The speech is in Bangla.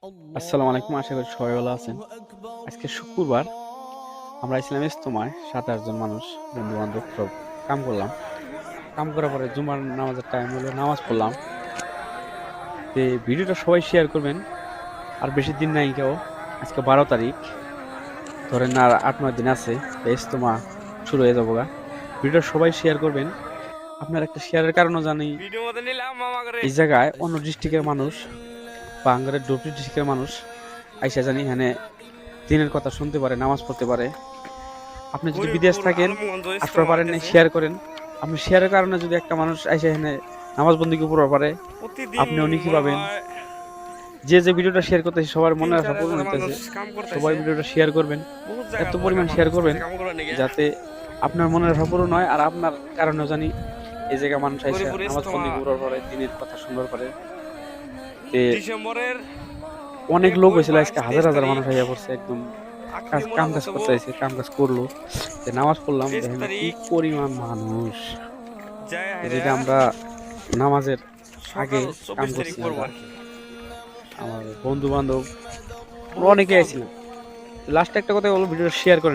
আসসালামু আলাইকুম, আশা করি সবাই ভালো আছেন। আজকে শুক্রবার, আমরা ইসলাম ইজতেমায় 7-8 জন মানুষ, বন্ধু বান্ধব সব কাম করলাম। কাম করার পরে জুমার নামাজের টাইম হলো, নামাজ পড়লাম। তো ভিডিওটা সবাই শেয়ার করবেন। আর বেশি দিন নাই কেউ, আজকে 12 তারিখ, ধরেন আর 8-9 দিন আছে, তো ইজতেমা শুরু হয়ে যাবো গা। ভিডিওটা সবাই শেয়ার করবেন। আপনার একটা শেয়ারের কারণও জানি এই জায়গায় অন্য ডিস্ট্রিক্টের মানুষ বা আঙ্গারের ডোপটি ডিস্ট্রিক্টের মানুষ আইসা জানি এখানে দিনের কথা শুনতে পারে, নামাজ পড়তে পারে। আপনি যদি বিদেশ থাকেন, আসতে পারেন না, শেয়ার করেন। আপনি শেয়ারের কারণে যদি একটা মানুষ এসে এখানে নামাজ বন্দী পড়তে পারে, আপনি অনেকই পাবেন। যে যে ভিডিওটা শেয়ার করতেছে সবার মনের আশা পূরণ হইতেছে। সবাই ভিডিওটা শেয়ার করবেন, এত পরিমাণ শেয়ার করবেন যাতে আপনার মনের আশা পূরণ হয়। আর আপনার কারণে জানি এই জায়গায় মানুষ এসে নামাজ বন্দী পড়ার পরে, দিনের কথা শুনবার পরে। অনেক লোক হয়েছিল আজকে, হাজার হাজার মানুষ আইয়া পড়ছে, একদম কাম কাজ করতে চাইছে, কাম কাজ করলো, নামাজ পড়লাম। দেখেন কি পরিমাণ মানুষ, যেটা আমরা নামাজের আগে কাম করছি, আমরা আমার বন্ধু বান্ধব অনেকে আইছিলাম। লাস্ট একটা কথা বলবো, ভিডিও শেয়ার করেন।